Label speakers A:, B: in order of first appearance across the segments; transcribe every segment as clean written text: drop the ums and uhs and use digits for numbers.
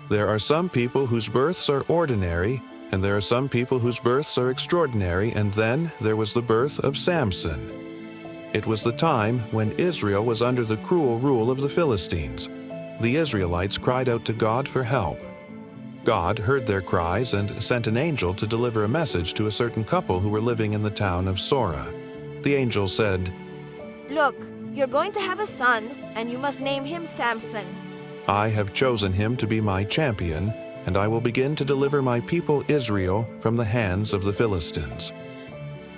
A: There are some people whose births are ordinary, and there are some people whose births are extraordinary, and then there was the birth of Samson. It was the time when Israel was under the cruel rule of the Philistines. The Israelites cried out to God for help. God heard their cries and sent an angel to deliver a message to a certain couple who were living in the town of Sora. The angel said,
B: "Look, you're going to have a son, and you must name him Samson.
A: I have chosen him to be my champion, and I will begin to deliver my people Israel from the hands of the Philistines."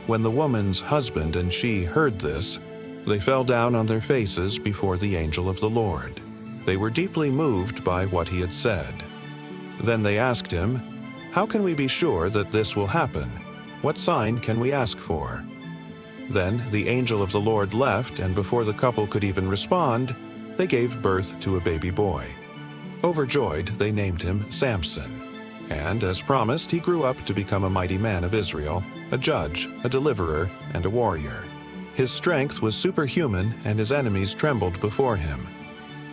A: When the woman's husband and she heard this, they fell down on their faces before the angel of the Lord. They were deeply moved by what he had said. Then they asked him, "How can we be sure that this will happen? What sign can we ask for?" Then the angel of the Lord left, and before the couple could even respond, they gave birth to a baby boy. Overjoyed, they named him Samson. And as promised, he grew up to become a mighty man of Israel, a judge, a deliverer, and a warrior. His strength was superhuman, and his enemies trembled before him.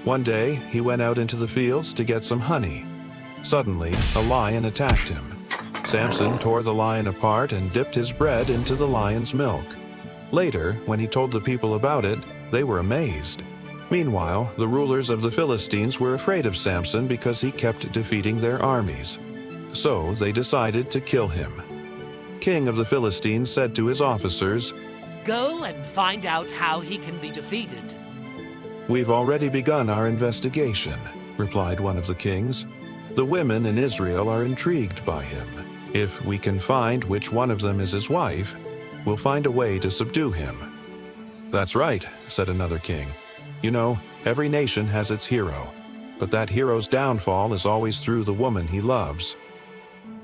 A: One day, he went out into the fields to get some honey. Suddenly, a lion attacked him. Samson tore the lion apart and dipped his bread into the lion's milk. Later, when he told the people about it, they were amazed. Meanwhile, the rulers of the Philistines were afraid of Samson because he kept defeating their armies. So they decided to kill him. King of the Philistines said to his officers,
C: "Go and find out how he can be defeated."
A: "We've already begun our investigation," replied one of the kings. "The women in Israel are intrigued by him. If we can find which one of them is his wife, we'll find a way to subdue him." "That's right," said another king. "You know, every nation has its hero, but that hero's downfall is always through the woman he loves."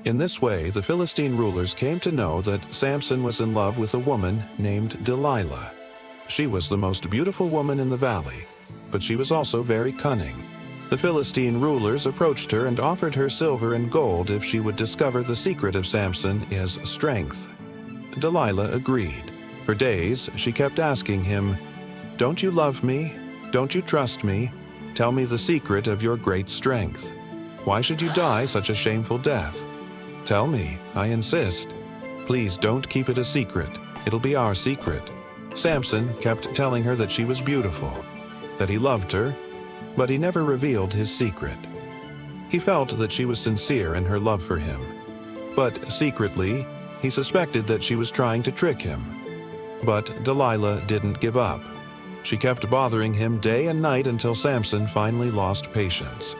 A: In this way, the Philistine rulers came to know that Samson was in love with a woman named Delilah. She was the most beautiful woman in the valley, but she was also very cunning. The Philistine rulers approached her and offered her silver and gold if she would discover the secret of Samson, his strength. Delilah agreed. For days, she kept asking him, "Don't you love me? Don't you trust me? Tell me the secret of your great strength. Why should you die such a shameful death? Tell me, I insist. Please don't keep it a secret. It'll be our secret." Samson kept telling her that she was beautiful, that he loved her, but he never revealed his secret. He felt that she was sincere in her love for him, but secretly, he suspected that she was trying to trick him. But Delilah didn't give up. She kept bothering him day and night until Samson finally lost patience.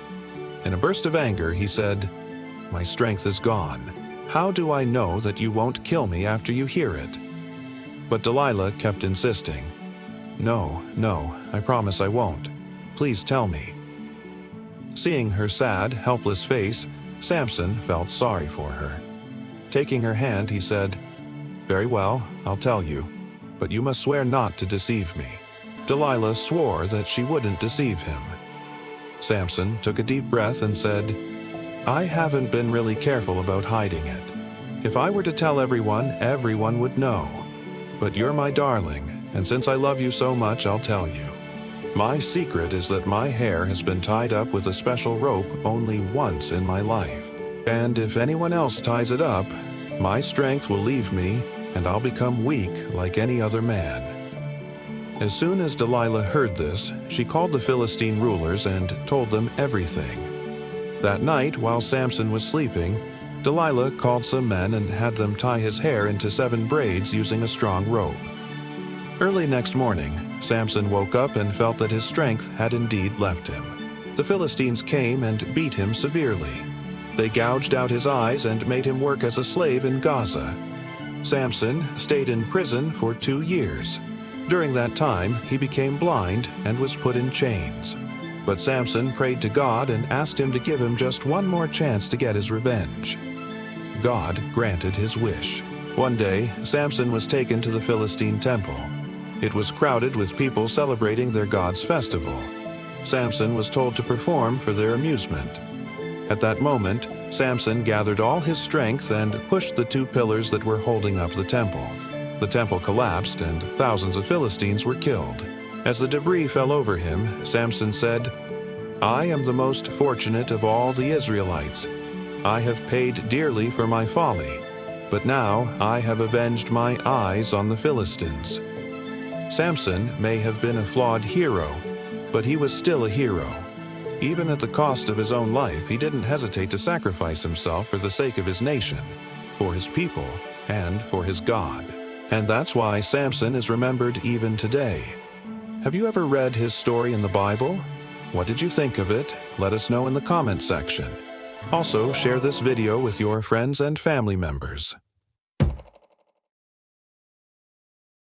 A: In a burst of anger, he said, "My strength is gone. How do I know that you won't kill me after you hear it?" But Delilah kept insisting, "No, I promise I won't. Please tell me." Seeing her sad, helpless face, Samson felt sorry for her. Taking her hand, he said, "Very well, I'll tell you, but you must swear not to deceive me." Delilah swore that she wouldn't deceive him. Samson took a deep breath and said, "I haven't been really careful about hiding it. If I were to tell everyone, everyone would know. But you're my darling, and since I love you so much, I'll tell you. My secret is that my hair has been tied up with a special rope only once in my life. And if anyone else ties it up, my strength will leave me, and I'll become weak like any other man." As soon as Delilah heard this, she called the Philistine rulers and told them everything. That night, while Samson was sleeping, Delilah called some men and had them tie his hair into 7 braids using a strong rope. Early next morning, Samson woke up and felt that his strength had indeed left him. The Philistines came and beat him severely. They gouged out his eyes and made him work as a slave in Gaza. Samson stayed in prison for 2 years. During that time, he became blind and was put in chains. But Samson prayed to God and asked him to give him just one more chance to get his revenge. God granted his wish. One day, Samson was taken to the Philistine temple. It was crowded with people celebrating their god's festival. Samson was told to perform for their amusement. At that moment, Samson gathered all his strength and pushed the 2 pillars that were holding up the temple. The temple collapsed and thousands of Philistines were killed. As the debris fell over him, Samson said, I am the most fortunate of all the Israelites. I have paid dearly for my folly, but now I have avenged my eyes on the Philistines. Samson may have been a flawed hero, but he was still a hero. Even at the cost of his own life, he didn't hesitate to sacrifice himself for the sake of his nation, for his people, and for his God. And that's why Samson is remembered even today. Have you ever read his story in the Bible? What did you think of it? Let us know in the comments section. Also, share this video with your friends and family members.